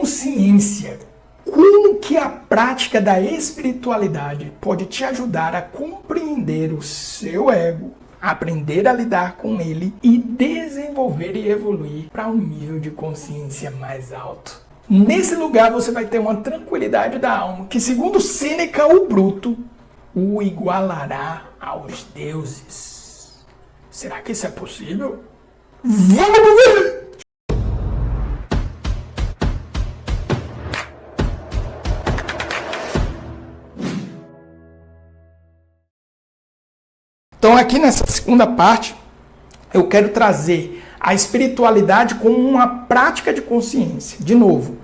consciência. Como que a prática da espiritualidade pode te ajudar a compreender o seu ego, aprender a lidar com ele e desenvolver e evoluir para um nível de consciência mais alto. Nesse lugar você vai ter uma tranquilidade da alma que, segundo Sêneca o Bruto, o igualará aos deuses. Será que isso é possível? Vamos ver! Então aqui nessa segunda parte, eu quero trazer a espiritualidade como uma prática de consciência. De novo,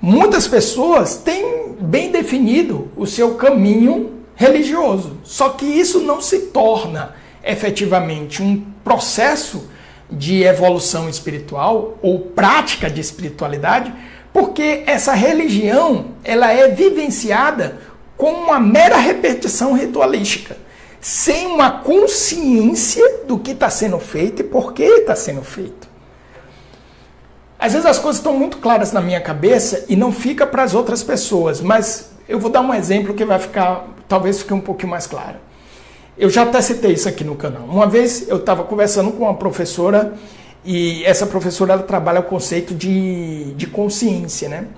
muitas pessoas têm bem definido o seu caminho religioso, só que isso não se torna efetivamente um processo de evolução espiritual ou prática de espiritualidade, porque essa religião ela é vivenciada com uma mera repetição ritualística, sem uma consciência do que está sendo feito e por que está sendo feito. Às vezes as coisas estão muito claras na minha cabeça e não fica para as outras pessoas, mas eu vou dar um exemplo que vai ficar, talvez fique um pouquinho mais claro. Eu já até citei isso aqui no canal. Uma vez eu estava conversando com uma professora e essa professora ela trabalha o conceito de consciência, né?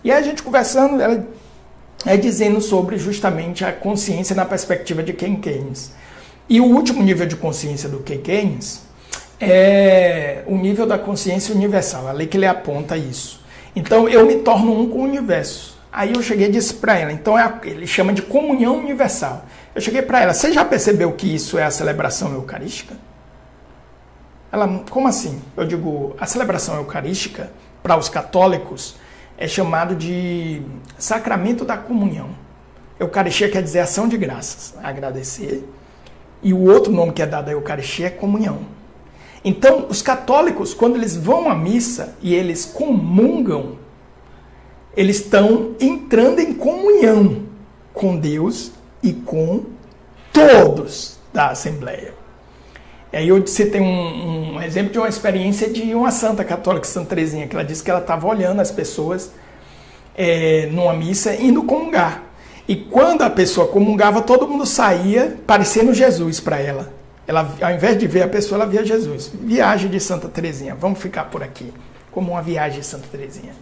E aí a gente conversando, ela dizendo sobre justamente a consciência na perspectiva de Ken Keynes. E o último nível de consciência do Ken Keynes é o nível da consciência universal, a lei que ele aponta isso. Então eu me torno um com o universo. Aí eu cheguei e disse para ela, então ele chama de comunhão universal. Eu cheguei para ela, você já percebeu que isso é a celebração eucarística? Ela, como assim? Eu digo, a celebração eucarística, para os católicos, é chamado de sacramento da comunhão. Eucaristia quer dizer ação de graças, agradecer. E o outro nome que é dado à Eucaristia é comunhão. Então, os católicos, quando eles vão à missa e eles comungam, eles estão entrando em comunhão com Deus e com todos da Assembleia. Aí eu citei um exemplo de uma experiência de uma santa católica, Santa Teresinha, que ela disse que ela estava olhando as pessoas numa missa indo comungar. E quando a pessoa comungava, todo mundo saía parecendo Jesus para ela. Ela, ao invés de ver a pessoa, ela via Jesus. Viagem de Santa Teresinha, vamos ficar por aqui, como uma viagem de Santa Teresinha.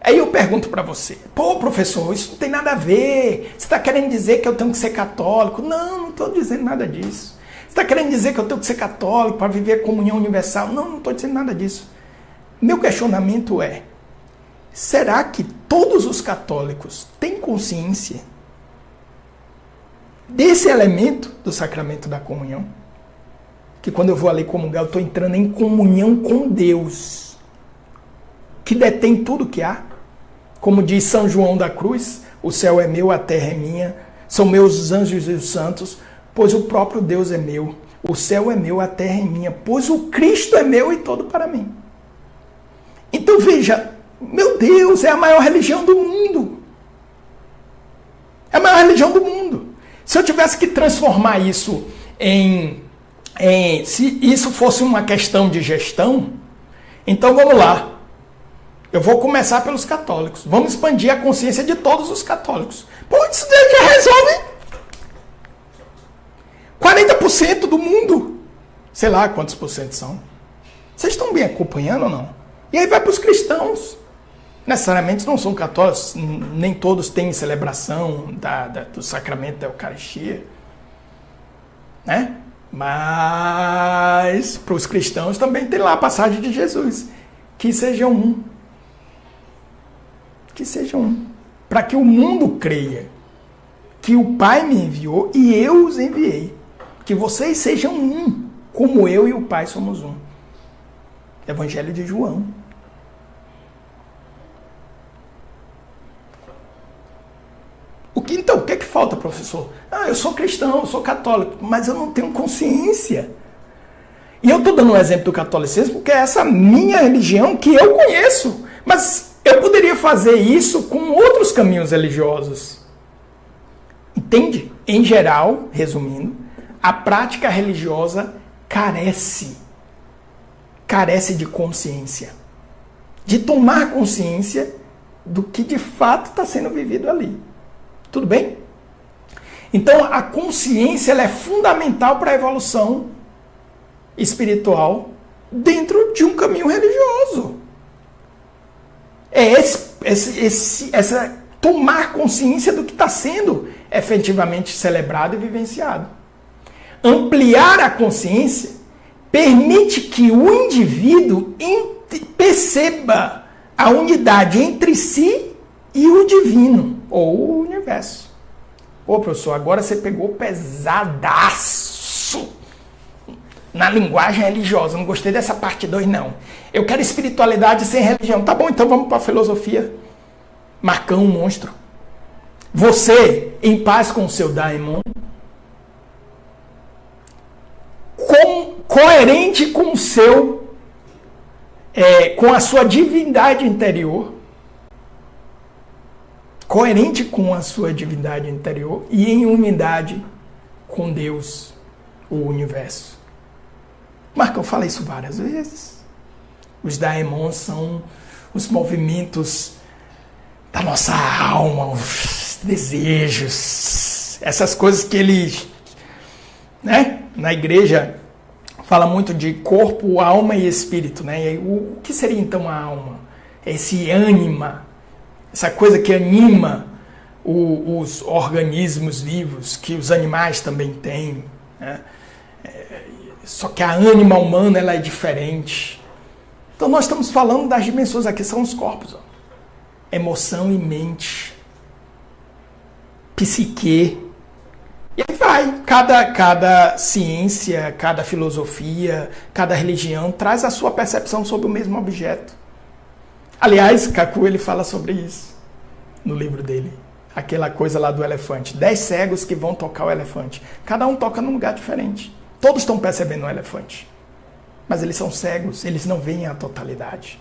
Aí eu pergunto para você, pô, professor, isso não tem nada a ver, você está querendo dizer que eu tenho que ser católico? Não estou dizendo nada disso. Você está querendo dizer que eu tenho que ser católico para viver a comunhão universal? Não estou dizendo nada disso. Meu questionamento é, será que todos os católicos têm consciência desse elemento do sacramento da comunhão? Que quando eu vou ali comungar, eu estou entrando em comunhão com Deus, que detém tudo que há. Como diz São João da Cruz, o céu é meu, a terra é minha, são meus os anjos e os santos, pois o próprio Deus é meu, o céu é meu, a terra é minha, pois o Cristo é meu e todo para mim. Então veja, meu Deus, é a maior religião do mundo. É a maior religião do mundo. Se eu tivesse que transformar isso se isso fosse uma questão de gestão, então vamos lá. Eu vou começar pelos católicos. Vamos expandir a consciência de todos os católicos. Pô, isso já resolve 40% do mundo. Sei lá quantos por cento são. Vocês estão bem acompanhando ou não? E aí vai para os cristãos. Necessariamente não são católicos, nem todos têm celebração do sacramento da Eucaristia. Né? Mas para os cristãos também tem lá a passagem de Jesus. Que sejam um. Que sejam um. Para que o mundo creia que o Pai me enviou e eu os enviei. Que vocês sejam um, como eu e o Pai somos um. Evangelho de João. Então, o que é que falta, professor? Eu sou cristão, eu sou católico, mas eu não tenho consciência. E eu estou dando um exemplo do catolicismo, porque é essa minha religião que eu conheço. Mas eu poderia fazer isso com outros caminhos religiosos. Entende? Em geral, resumindo, a prática religiosa carece de consciência. de tomar consciência do que de fato está sendo vivido ali. Tudo bem? Então, a consciência ela é fundamental para a evolução espiritual dentro de um caminho religioso. É essa tomar consciência do que está sendo efetivamente celebrado e vivenciado. Ampliar a consciência permite que o indivíduo perceba a unidade entre si e o divino, ou o universo. Ô, professor, agora você pegou pesadaço na linguagem religiosa. Não gostei dessa parte 2, não. Eu quero espiritualidade sem religião. Tá bom, então vamos para a filosofia. Marcão, monstro. Você, em paz com o seu daimon, coerente com o seu, com a sua divindade interior, coerente com a sua divindade interior e em unidade com Deus, o universo. Marcão fala isso várias vezes. Os daemons são os movimentos da nossa alma, os desejos, essas coisas que ele, né, na igreja fala muito de corpo, alma e espírito, né? E o que seria então a alma? Esse ânima, essa coisa que anima os organismos vivos, que os animais também têm, né? Só que a ânima humana ela é diferente. Então nós estamos falando das dimensões, aqui são os corpos, ó. Emoção e mente, psique. E aí vai, cada ciência, cada filosofia, cada religião traz a sua percepção sobre o mesmo objeto. Aliás, Kaku ele fala sobre isso no livro dele. Aquela coisa lá do elefante. 10 cegos que vão tocar o elefante. Cada um toca num lugar diferente. Todos estão percebendo o elefante. Mas eles são cegos, eles não veem a totalidade.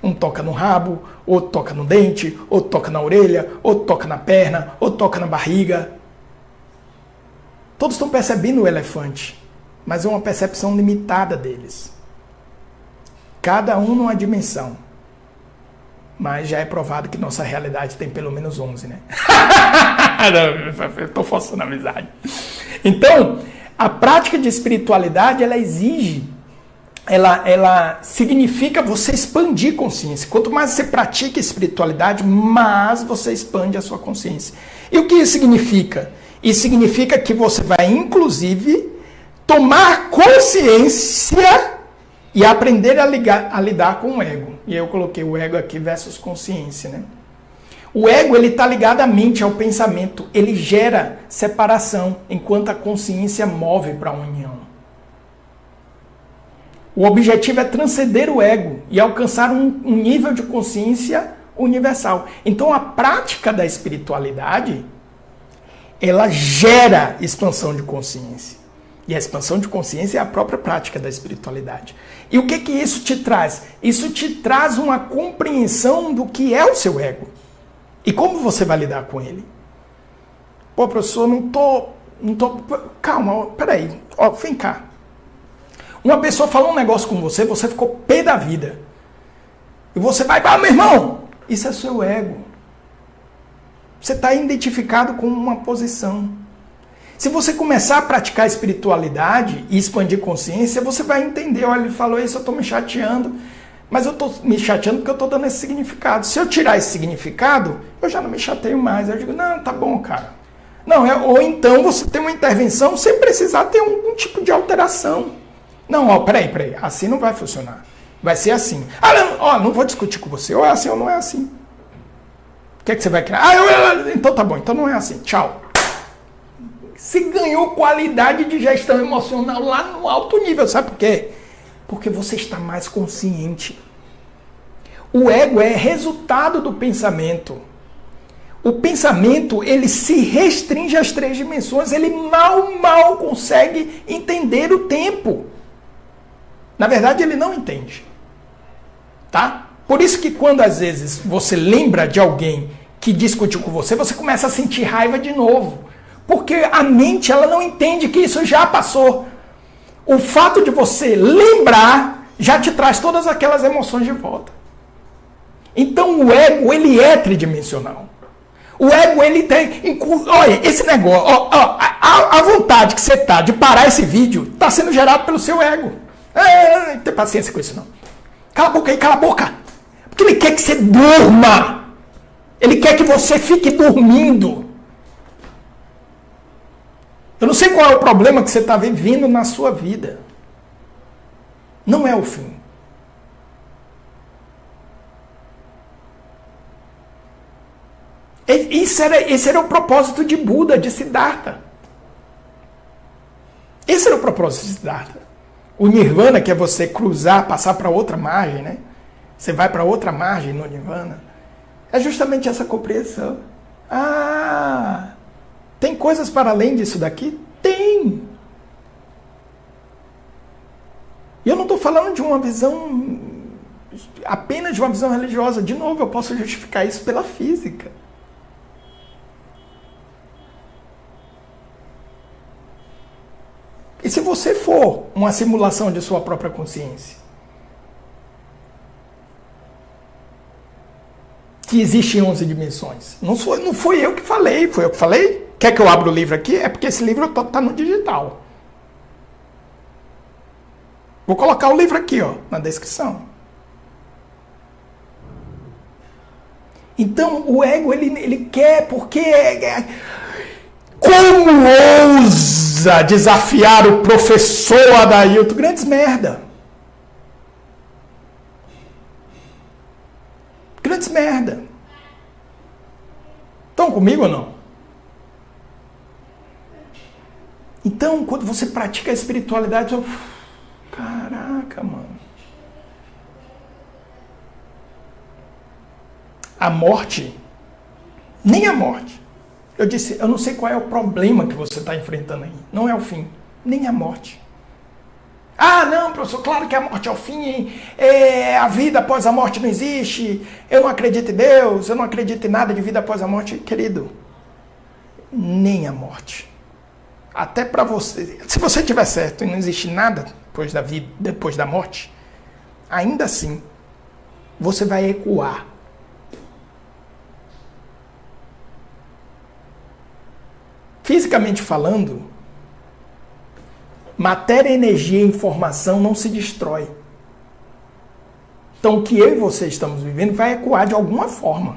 Um toca no rabo, outro toca no dente, outro toca na orelha, outro toca na perna, outro toca na barriga. Todos estão percebendo o elefante, mas é uma percepção limitada deles. Cada um numa dimensão. Mas já é provado que nossa realidade tem pelo menos 11, né? Eu estou forçando a amizade. Então, a prática de espiritualidade, ela exige, ela significa você expandir consciência. Quanto mais você pratica espiritualidade, mais você expande a sua consciência. E o que isso significa? Isso significa que você vai, inclusive, tomar consciência e aprender a lidar com o ego. E eu coloquei o ego aqui versus consciência, né? O ego, ele está ligado à mente, ao pensamento. Ele gera separação, enquanto a consciência move para a união. O objetivo é transcender o ego e alcançar um nível de consciência universal. Então, a prática da espiritualidade, ela gera expansão de consciência. E a expansão de consciência é a própria prática da espiritualidade. E o que isso te traz? Isso te traz uma compreensão do que é o seu ego. E como você vai lidar com ele? Pô, professor, não tô... Calma, peraí. Ó, vem cá. Uma pessoa falou um negócio com você, você ficou pé da vida. E você vai, meu irmão, isso é seu ego. Você está identificado com uma posição. Se você começar a praticar espiritualidade e expandir consciência, você vai entender, olha, ele falou isso, eu estou me chateando, mas eu estou me chateando porque eu estou dando esse significado. Se eu tirar esse significado, eu já não me chateio mais. Eu digo, não, tá bom, cara. Não, ou então você tem uma intervenção sem precisar ter algum tipo de alteração. Não, ó, peraí, assim não vai funcionar. Vai ser assim. Ah, não, ó, não vou discutir com você, ou é assim ou não é assim. O que é que você vai querer? Então tá bom, então não é assim, tchau. Você ganhou qualidade de gestão emocional lá no alto nível, sabe por quê? Porque você está mais consciente. O ego é resultado do pensamento. O pensamento, ele se restringe às 3 dimensões, ele mal consegue entender o tempo. Na verdade, ele não entende. Tá? Por isso que quando às vezes você lembra de alguém que discutiu com você, você começa a sentir raiva de novo. Porque a mente, ela não entende que isso já passou. O fato de você lembrar já te traz todas aquelas emoções de volta. Então o ego, ele é tridimensional. O ego, ele tem... Olha, esse negócio... A vontade que você tá de parar esse vídeo está sendo gerado pelo seu ego. Não tem paciência com isso, não. Cala a boca aí, cala a boca. Porque ele quer que você durma. Ele quer que você fique dormindo. Eu não sei qual é o problema que você está vivendo na sua vida. Não é o fim. Esse era o propósito de Buda, de Siddhartha. Esse era o propósito de Siddhartha. O Nirvana, que é você cruzar, passar para outra margem, né? Você vai para outra margem no Nirvana. É justamente essa compreensão. Tem coisas para além disso daqui? Tem. E eu não estou falando de uma visão, apenas de uma visão religiosa. De novo, eu posso justificar isso pela física. E se você for uma simulação de sua própria consciência? Que existe em 11 dimensões. Não fui eu que falei, foi eu que falei? Quer que eu abra o livro aqui? É porque esse livro está no digital. Vou colocar o livro aqui, ó, na descrição. Então, o ego, ele quer, porque... Como ousa desafiar o professor Adailton? Grandes merda. Grandes merda. Estão comigo ou não? Então, quando você pratica a espiritualidade, caraca, mano. A morte, nem a morte. Eu disse, eu não sei qual é o problema que você está enfrentando aí. Não é o fim, nem a morte. Não, professor, claro que a morte é o fim. A vida após a morte não existe. Eu não acredito em Deus, eu não acredito em nada de vida após a morte. Querido, nem a morte. Até para você, se você estiver certo e não existe nada depois da vida, depois da morte, ainda assim, você vai ecoar. Fisicamente falando, matéria, energia e informação não se destrói. Então, o que eu e você estamos vivendo vai ecoar de alguma forma.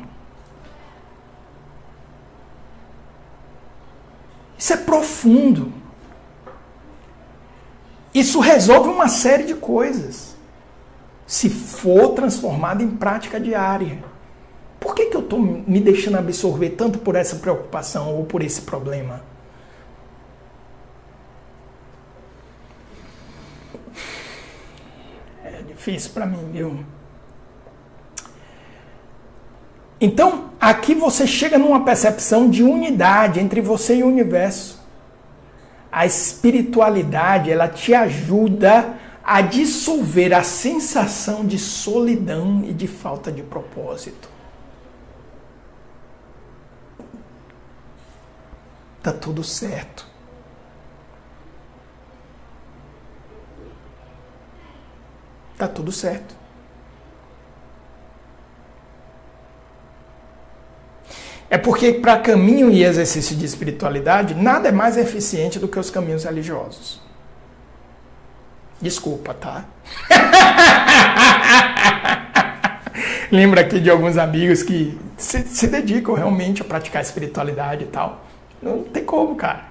Isso é profundo. Isso resolve uma série de coisas. Se for transformado em prática diária. Por que eu estou me deixando absorver tanto por essa preocupação ou por esse problema? É difícil para mim, viu? Então, aqui você chega numa percepção de unidade entre você e o universo. A espiritualidade, ela te ajuda a dissolver a sensação de solidão e de falta de propósito. Tá tudo certo. Tá tudo certo. É porque para caminho e exercício de espiritualidade, nada é mais eficiente do que os caminhos religiosos. Desculpa, tá? Lembro aqui de alguns amigos que se dedicam realmente a praticar espiritualidade e tal. Não tem como, cara.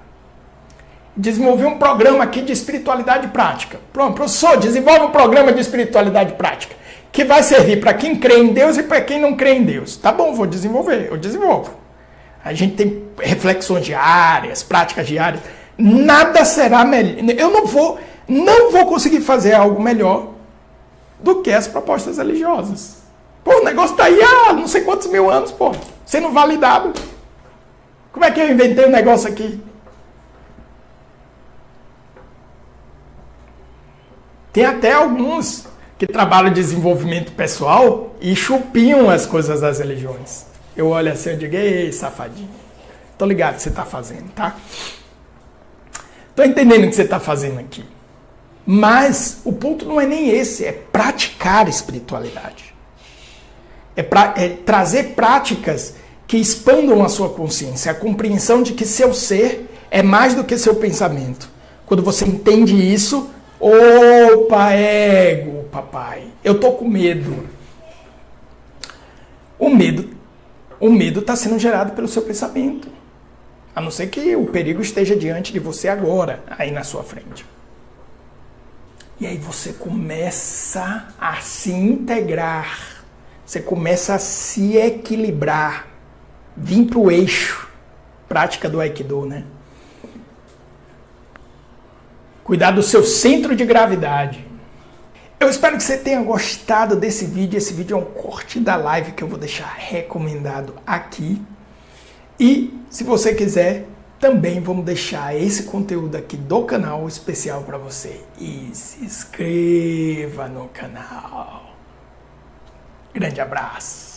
Desenvolver um programa aqui de espiritualidade prática. Pronto, professor, desenvolve um programa de espiritualidade prática que vai servir para quem crê em Deus e para quem não crê em Deus. Tá bom, vou desenvolver, eu desenvolvo. A gente tem reflexões diárias, práticas diárias. Nada será melhor. Eu não vou conseguir fazer algo melhor do que as propostas religiosas. Pô, o negócio tá aí há não sei quantos mil anos, pô, sendo validado. Como é que eu inventei um negócio aqui? Tem até alguns que trabalham de desenvolvimento pessoal e chupinham as coisas das religiões. Eu olho assim e digo, ei, safadinho, tô ligado o que você tá fazendo, tá? Tô entendendo o que você tá fazendo aqui. Mas o ponto não é nem esse, é praticar a espiritualidade. É trazer práticas que expandam a sua consciência, a compreensão de que seu ser é mais do que seu pensamento. Quando você entende isso, opa, ego, papai, eu tô com medo. O medo está sendo gerado pelo seu pensamento. A não ser que o perigo esteja diante de você agora, aí na sua frente. E aí você começa a se integrar, você começa a se equilibrar, vir para o eixo, prática do Aikido, né? Cuidar do seu centro de gravidade. Eu espero que você tenha gostado desse vídeo. Esse vídeo é um corte da live que eu vou deixar recomendado aqui. E se você quiser, também vamos deixar esse conteúdo aqui do canal especial para você. E se inscreva no canal. Grande abraço.